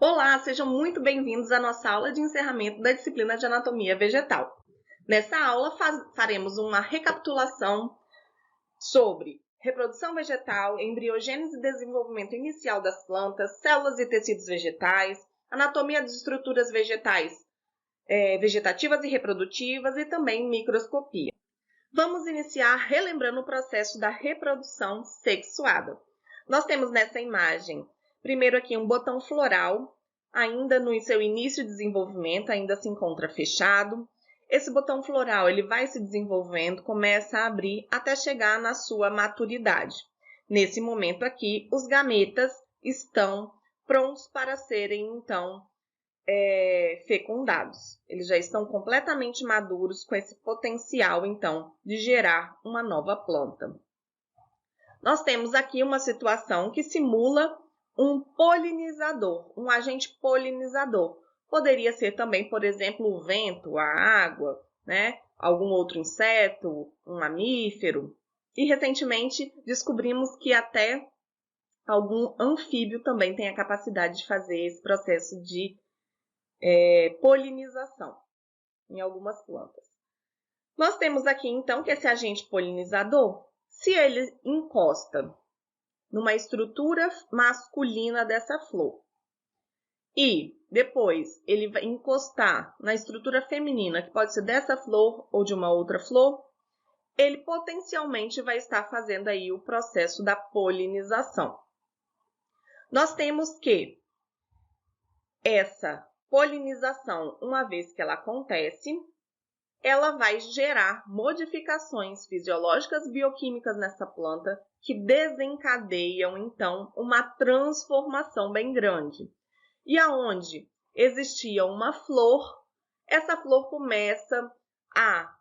Olá, sejam muito bem-vindos à nossa aula de encerramento da disciplina de Anatomia Vegetal. Nessa aula, faremos uma recapitulação sobre reprodução vegetal, embriogênese e desenvolvimento inicial das plantas, células e tecidos vegetais, anatomia das estruturas vegetais, vegetativas e reprodutivas e também microscopia. Vamos iniciar relembrando o processo da reprodução sexuada. Nós temos nessa imagem, primeiro aqui um botão floral, ainda no seu início de desenvolvimento, ainda se encontra fechado. Esse botão floral ele vai se desenvolvendo, começa a abrir até chegar na sua maturidade. Nesse momento aqui, os gametas estão prontos para serem, então, fecundados. Eles já estão completamente maduros com esse potencial, então, de gerar uma nova planta. Nós temos aqui uma situação que simula um polinizador, um agente polinizador. Poderia ser também, por exemplo, o vento, a água, né? Algum outro inseto, um mamífero. E recentemente descobrimos que até algum anfíbio também tem a capacidade de fazer esse processo de polinização em algumas plantas. Nós temos aqui, então, que esse agente polinizador, se ele encosta numa estrutura masculina dessa flor e depois ele vai encostar na estrutura feminina, que pode ser dessa flor ou de uma outra flor, ele potencialmente vai estar fazendo aí o processo da polinização. Nós temos que essa polinização, uma vez que ela acontece, ela vai gerar modificações fisiológicas bioquímicas nessa planta que desencadeiam, então, uma transformação bem grande. E aonde existia uma flor, essa flor começa a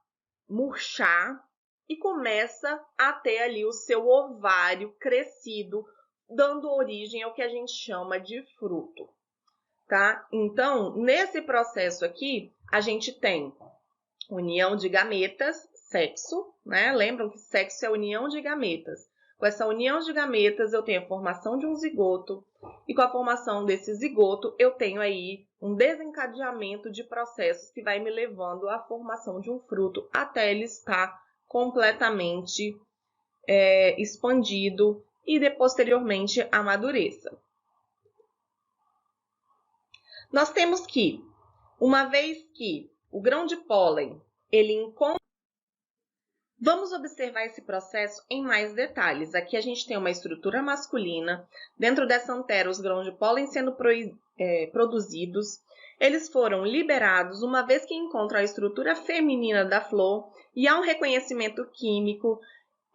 murchar e começa a ter ali o seu ovário crescido, dando origem ao que a gente chama de fruto. Tá? Então, nesse processo aqui, a gente tem união de gametas, sexo, né? Lembram que sexo é união de gametas. Com essa união de gametas, eu tenho a formação de um zigoto, e com a formação desse zigoto, eu tenho aí um desencadeamento de processos que vai me levando à formação de um fruto até ele estar completamente expandido e posteriormente amadureça. Nós temos que, uma vez que o grão de pólen, ele encontra... Vamos observar esse processo em mais detalhes. Aqui a gente tem uma estrutura masculina. Dentro dessa antera, os grãos de pólen sendo produzidos. Eles foram liberados uma vez que encontram a estrutura feminina da flor e há um reconhecimento químico.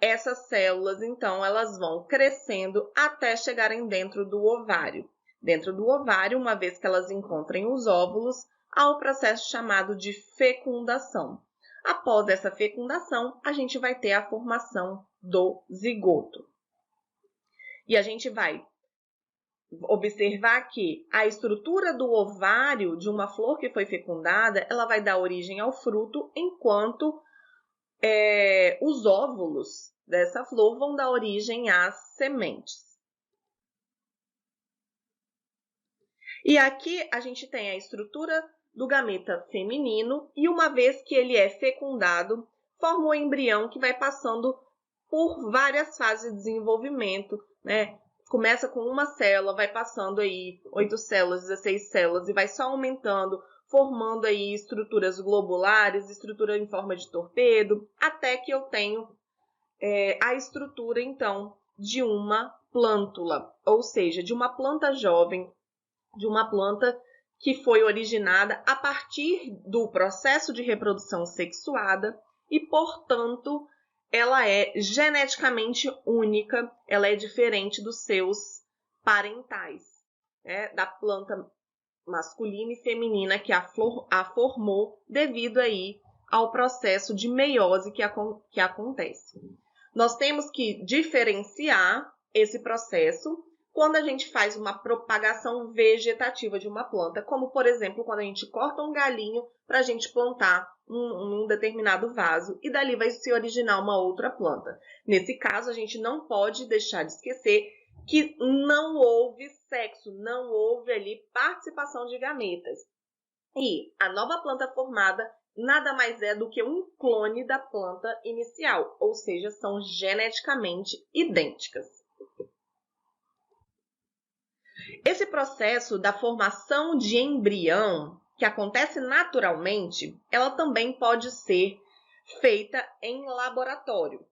Essas células, então, elas vão crescendo até chegarem dentro do ovário. Dentro do ovário, uma vez que elas encontrem os óvulos, há o processo chamado de fecundação. Após essa fecundação, a gente vai ter a formação do zigoto. E a gente vai observar que a estrutura do ovário de uma flor que foi fecundada, ela vai dar origem ao fruto, enquanto os óvulos dessa flor vão dar origem às sementes. E aqui a gente tem a estrutura do gameta feminino e uma vez que ele é fecundado, forma o embrião que vai passando por várias fases de desenvolvimento, né? Começa com uma célula, vai passando aí 8 células, 16 células e vai só aumentando, formando aí estruturas globulares, estrutura em forma de torpedo, até que eu tenho a estrutura, então, de uma plântula, ou seja, de uma planta jovem, de uma planta que foi originada a partir do processo de reprodução sexuada e, portanto, ela é geneticamente única, ela é diferente dos seus parentais, né, da planta masculina e feminina que a formou devido aí ao processo de meiose que acontece. Nós temos que diferenciar esse processo quando a gente faz uma propagação vegetativa de uma planta, como, por exemplo, quando a gente corta um galinho para a gente plantar um determinado vaso e dali vai se originar uma outra planta. Nesse caso, a gente não pode deixar de esquecer que não houve sexo, não houve ali participação de gametas. E a nova planta formada nada mais é do que um clone da planta inicial, ou seja, são geneticamente idênticas. Esse processo da formação de embrião, que acontece naturalmente, ela também pode ser feita em laboratório. O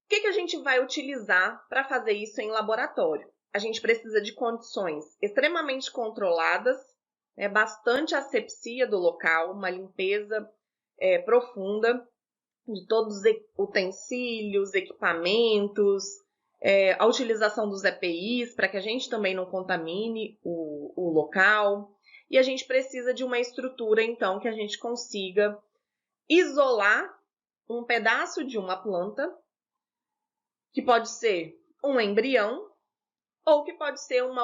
que a gente vai utilizar para fazer isso em laboratório? A gente precisa de condições extremamente controladas, bastante asepsia do local, uma limpeza profunda de todos os utensílios, equipamentos, a utilização dos EPIs para que a gente também não contamine o local. E a gente precisa de uma estrutura, então, que a gente consiga isolar um pedaço de uma planta, que pode ser um embrião, ou que pode ser um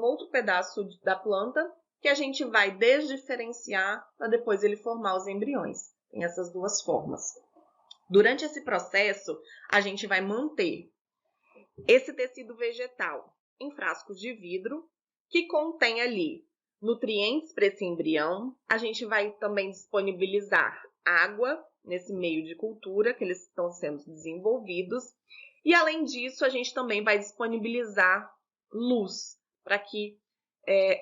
outro pedaço da planta, que a gente vai desdiferenciar para depois ele formar os embriões. Tem essas duas formas. Durante esse processo, a gente vai manter esse tecido vegetal em frascos de vidro, que contém ali nutrientes para esse embrião. A gente vai também disponibilizar água nesse meio de cultura que eles estão sendo desenvolvidos. E, além disso, a gente também vai disponibilizar luz para que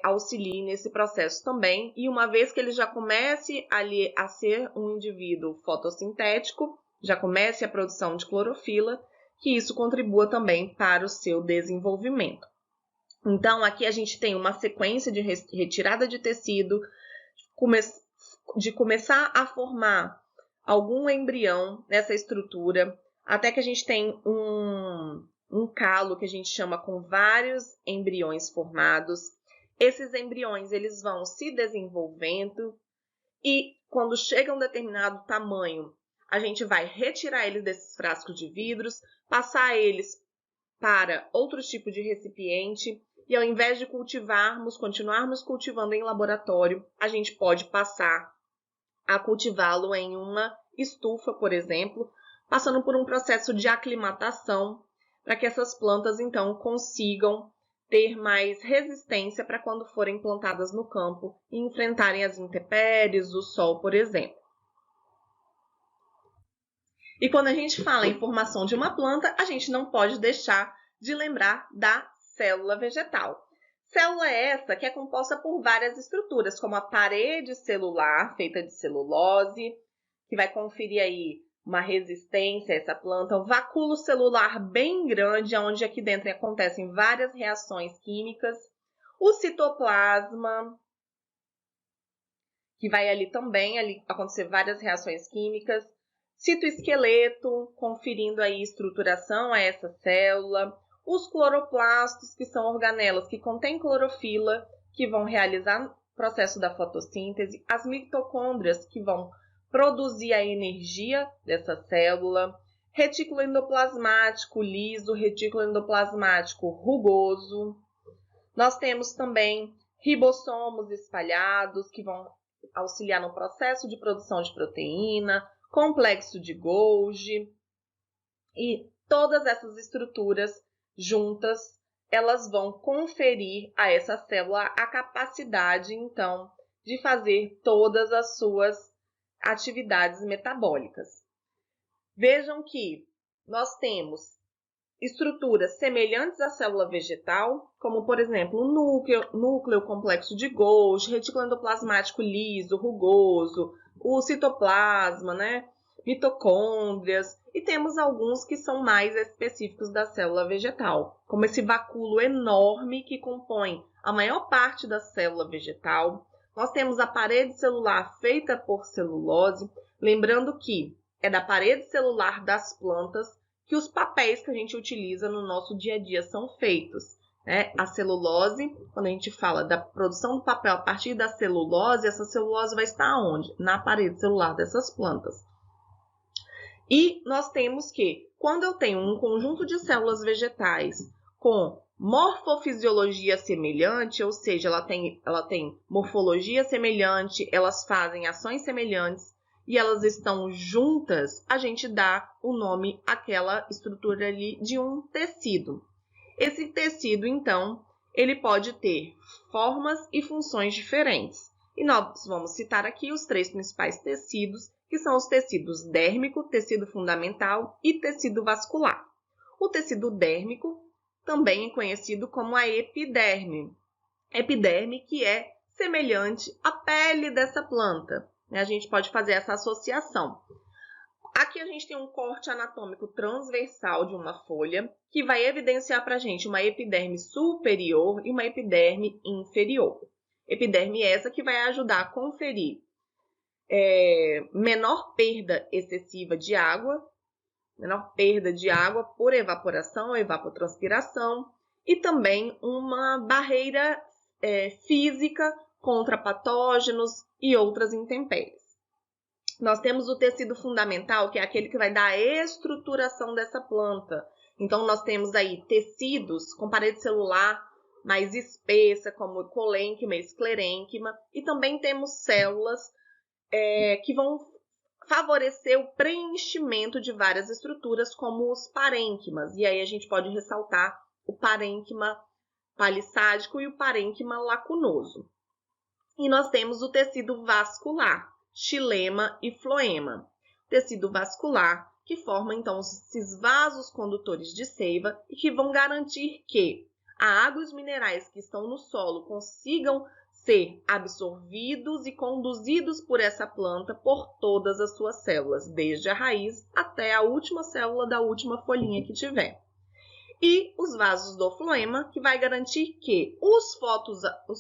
auxilie nesse processo também. E uma vez que ele já comece ali a ser um indivíduo fotossintético, já comece a produção de clorofila, que isso contribua também para o seu desenvolvimento. Então, aqui a gente tem uma sequência de retirada de tecido, de começar a formar algum embrião nessa estrutura, até que a gente tem um calo que a gente chama com vários embriões formados. Esses embriões eles vão se desenvolvendo e quando chega a um determinado tamanho, a gente vai retirar eles desses frascos de vidros, passar eles para outro tipo de recipiente e ao invés de continuarmos cultivando em laboratório, a gente pode passar a cultivá-lo em uma estufa, por exemplo, passando por um processo de aclimatação para que essas plantas, então, consigam ter mais resistência para quando forem plantadas no campo e enfrentarem as intempéries, o sol, por exemplo. E quando a gente fala em formação de uma planta, a gente não pode deixar de lembrar da célula vegetal. Célula essa que é composta por várias estruturas, como a parede celular, feita de celulose, que vai conferir aí uma resistência a essa planta, o vacúolo celular bem grande, onde aqui dentro acontecem várias reações químicas, o citoplasma, que vai ali também acontecer várias reações químicas, citoesqueleto, conferindo aí estruturação a essa célula, os cloroplastos, que são organelas que contêm clorofila, que vão realizar o processo da fotossíntese, as mitocôndrias, que vão produzir a energia dessa célula, retículo endoplasmático liso, retículo endoplasmático rugoso. Nós temos também ribossomos espalhados, que vão auxiliar no processo de produção de proteína, complexo de Golgi. E todas essas estruturas juntas, elas vão conferir a essa célula a capacidade, então, de fazer todas as suas atividades metabólicas. Vejam que nós temos estruturas semelhantes à célula vegetal, como, por exemplo, o núcleo complexo de Golgi, retículo endoplasmático liso, rugoso, o citoplasma, mitocôndrias, e temos alguns que são mais específicos da célula vegetal, como esse vacúolo enorme que compõe a maior parte da célula vegetal. Nós temos a parede celular feita por celulose, lembrando que é da parede celular das plantas que os papéis que a gente utiliza no nosso dia a dia são feitos. A celulose, quando a gente fala da produção do papel a partir da celulose, essa celulose vai estar onde? Na parede celular dessas plantas. E nós temos que, quando eu tenho um conjunto de células vegetais com morfofisiologia semelhante, ou seja, ela tem morfologia semelhante, elas fazem ações semelhantes, e elas estão juntas, a gente dá o nome àquela estrutura ali de um tecido. Esse tecido, então, ele pode ter formas e funções diferentes. E nós vamos citar aqui os 3 principais tecidos, que são os tecidos dérmico, tecido fundamental e tecido vascular. O tecido dérmico também é conhecido como a epiderme. Epiderme que é semelhante à pele dessa planta. A gente pode fazer essa associação. Aqui a gente tem um corte anatômico transversal de uma folha que vai evidenciar para a gente uma epiderme superior e uma epiderme inferior. Epiderme essa que vai ajudar a conferir menor perda excessiva de água, menor perda de água por evaporação ou evapotranspiração e também uma barreira física contra patógenos e outras intempéries. Nós temos o tecido fundamental, que é aquele que vai dar a estruturação dessa planta. Então, nós temos aí tecidos com parede celular mais espessa, como colênquima e esclerênquima, e também temos células que vão favorecer o preenchimento de várias estruturas, como os parênquimas. E aí a gente pode ressaltar o parênquima palissádico e o parênquima lacunoso. E nós temos o tecido vascular, xilema e floema. Tecido vascular, que forma então esses vasos condutores de seiva e que vão garantir que a água e os minerais que estão no solo consigam ser absorvidos e conduzidos por essa planta por todas as suas células, desde a raiz até a última célula da última folhinha que tiver. E os vasos do floema, que vai garantir que os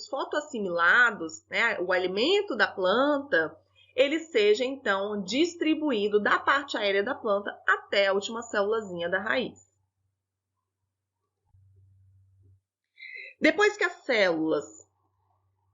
fotoassimilados, né, o alimento da planta, ele seja então distribuído da parte aérea da planta até a última célulazinha da raiz. Depois que as células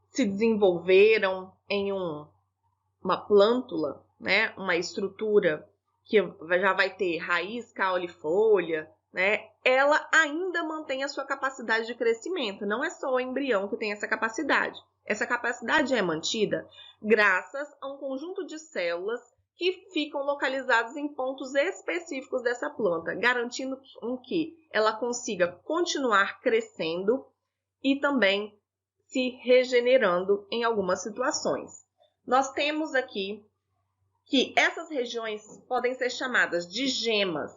se desenvolveram em uma plântula, né, uma estrutura que já vai ter raiz, caule e folha, né, ela ainda mantém a sua capacidade de crescimento. Não é só o embrião que tem essa capacidade. Essa capacidade é mantida graças a um conjunto de células que ficam localizadas em pontos específicos dessa planta, garantindo que ela consiga continuar crescendo e também se regenerando em algumas situações. Nós temos aqui que essas regiões podem ser chamadas de gemas.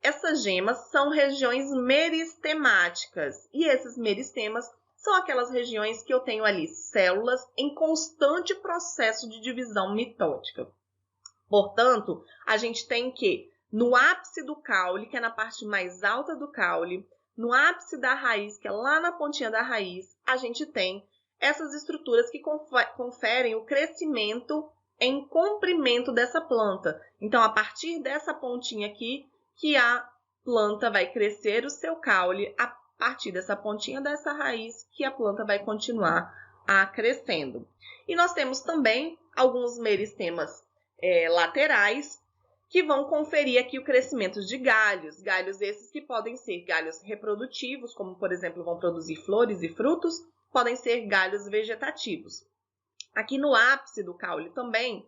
Essas gemas são regiões meristemáticas e esses meristemas são aquelas regiões que eu tenho ali células em constante processo de divisão mitótica. Portanto, a gente tem que no ápice do caule, que é na parte mais alta do caule, no ápice da raiz, que é lá na pontinha da raiz, a gente tem essas estruturas que conferem o crescimento em comprimento dessa planta. Então, a partir dessa pontinha aqui, que a planta vai crescer o seu caule, a partir dessa pontinha dessa raiz, que a planta vai continuar crescendo. E nós temos também alguns meristemas laterais, que vão conferir aqui o crescimento de galhos. Galhos esses que podem ser galhos reprodutivos, como, por exemplo, vão produzir flores e frutos, podem ser galhos vegetativos. Aqui no ápice do caule também,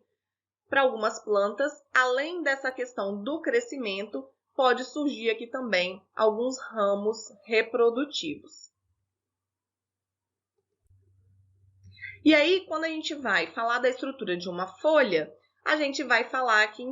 para algumas plantas, além dessa questão do crescimento, pode surgir aqui também alguns ramos reprodutivos. E aí, quando a gente vai falar da estrutura de uma folha, a gente vai falar aqui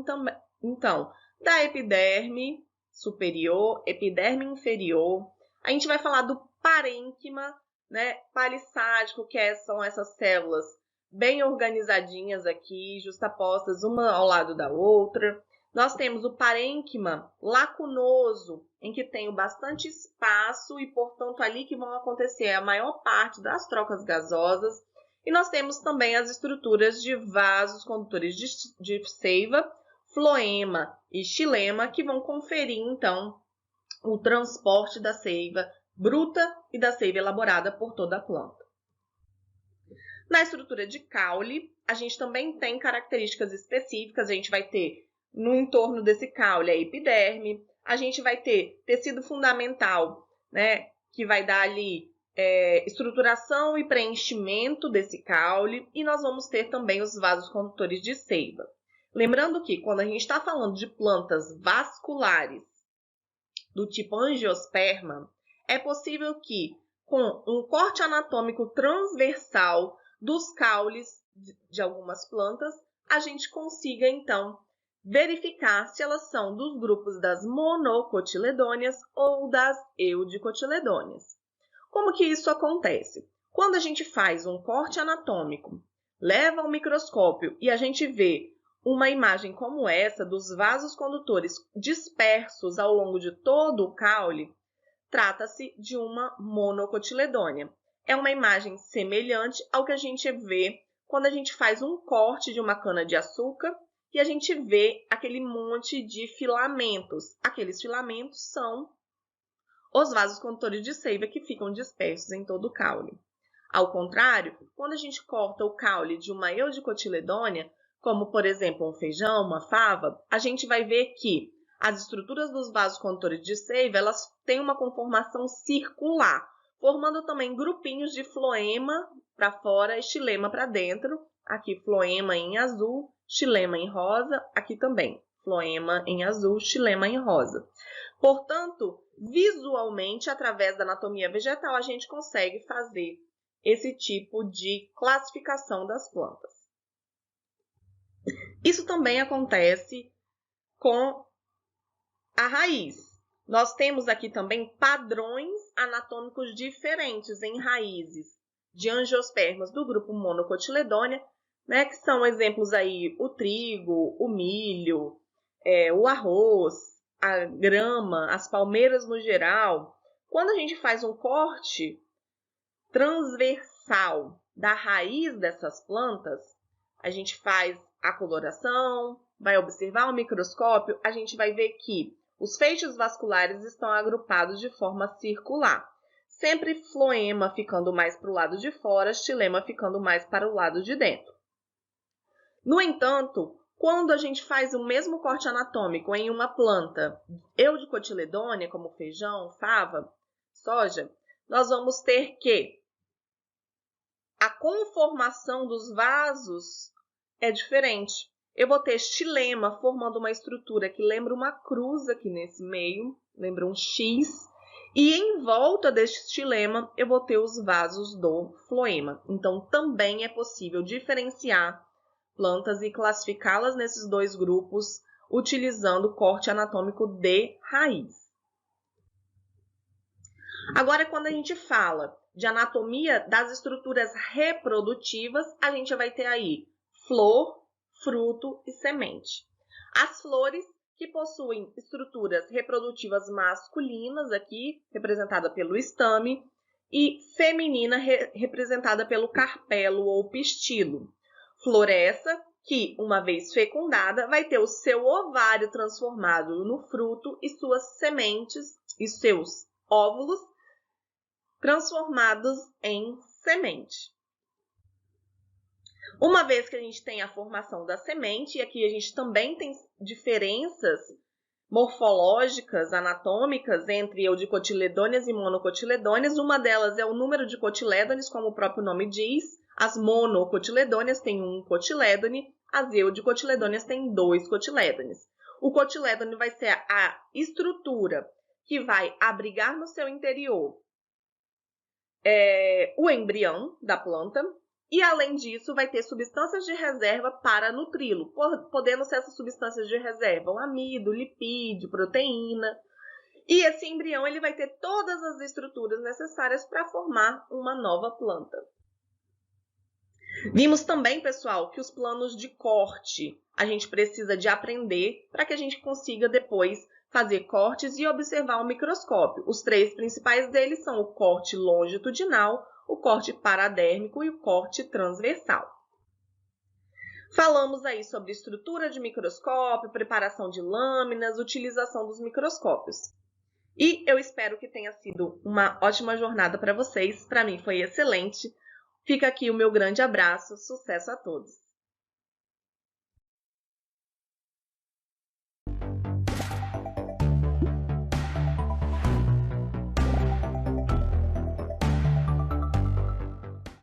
então da epiderme superior, epiderme inferior. A gente vai falar do parênquima, né, palissádico, que são essas células bem organizadinhas aqui, justapostas uma ao lado da outra. Nós temos o parênquima lacunoso, em que tem bastante espaço e, portanto, ali que vão acontecer a maior parte das trocas gasosas. E nós temos também as estruturas de vasos condutores de seiva, floema e xilema, que vão conferir, então, o transporte da seiva bruta e da seiva elaborada por toda a planta. Na estrutura de caule, a gente também tem características específicas. A gente vai ter no entorno desse caule a epiderme, a gente vai ter tecido fundamental, né, que vai dar ali estruturação e preenchimento desse caule, e nós vamos ter também os vasos condutores de seiva. Lembrando que quando a gente está falando de plantas vasculares do tipo angiosperma, é possível que com um corte anatômico transversal dos caules de algumas plantas, a gente consiga então verificar se elas são dos grupos das monocotiledôneas ou das eudicotiledôneas. Como que isso acontece? Quando a gente faz um corte anatômico, leva ao microscópio e a gente vê uma imagem como essa dos vasos condutores dispersos ao longo de todo o caule, trata-se de uma monocotiledônea. É uma imagem semelhante ao que a gente vê quando a gente faz um corte de uma cana-de-açúcar e a gente vê aquele monte de filamentos. Aqueles filamentos são os vasos condutores de seiva que ficam dispersos em todo o caule. Ao contrário, quando a gente corta o caule de uma eudicotiledônea, como por exemplo um feijão, uma fava, a gente vai ver que as estruturas dos vasos condutores de seiva, elas têm uma conformação circular, formando também grupinhos de floema para fora e xilema para dentro. Aqui floema em azul, xilema em rosa, aqui também floema em azul, xilema em rosa. Portanto, visualmente, através da anatomia vegetal, a gente consegue fazer esse tipo de classificação das plantas. Isso também acontece com a raiz. Nós temos aqui também padrões anatômicos diferentes em raízes de angiospermas do grupo monocotiledônea, né, que são exemplos aí o trigo, o milho, o arroz, a grama, as palmeiras no geral. Quando a gente faz um corte transversal da raiz dessas plantas, a gente faz a coloração, vai observar o microscópio, a gente vai ver que os feixes vasculares estão agrupados de forma circular, sempre floema ficando mais para o lado de fora, xilema ficando mais para o lado de dentro. No entanto, quando a gente faz o mesmo corte anatômico em uma planta eudicotiledônea, como feijão, fava, soja, nós vamos ter que a conformação dos vasos é diferente. Eu vou ter xilema formando uma estrutura que lembra uma cruz aqui nesse meio, lembra um X, e em volta deste xilema eu vou ter os vasos do floema. Então, também é possível diferenciar plantas e classificá-las nesses dois grupos utilizando o corte anatômico de raiz. Agora, quando a gente fala de anatomia das estruturas reprodutivas, a gente vai ter aí flor, fruto e semente. As flores que possuem estruturas reprodutivas masculinas, aqui representada pelo estame, e feminina, representada pelo carpelo ou pistilo. Flor essa que, uma vez fecundada, vai ter o seu ovário transformado no fruto e suas sementes e seus óvulos transformados em semente. Uma vez que a gente tem a formação da semente, e aqui a gente também tem diferenças morfológicas, anatômicas entre eudicotiledôneas e monocotiledôneas. Uma delas é o número de cotilédones, como o próprio nome diz. As monocotiledôneas têm um cotilédone, as eudicotiledôneas têm 2 cotilédones. O cotilédone vai ser a estrutura que vai abrigar no seu interior o embrião da planta, e além disso vai ter substâncias de reserva para nutri-lo, podendo ser essas substâncias de reserva o amido, lipídio, proteína. E esse embrião ele vai ter todas as estruturas necessárias para formar uma nova planta. Vimos também, pessoal, que os planos de corte a gente precisa de aprender para que a gente consiga depois fazer cortes e observar o microscópio. Os 3 principais deles são o corte longitudinal, o corte paradérmico e o corte transversal. Falamos aí sobre estrutura de microscópio, preparação de lâminas, utilização dos microscópios. E eu espero que tenha sido uma ótima jornada para vocês. Para mim foi excelente. Fica aqui o meu grande abraço. Sucesso a todos!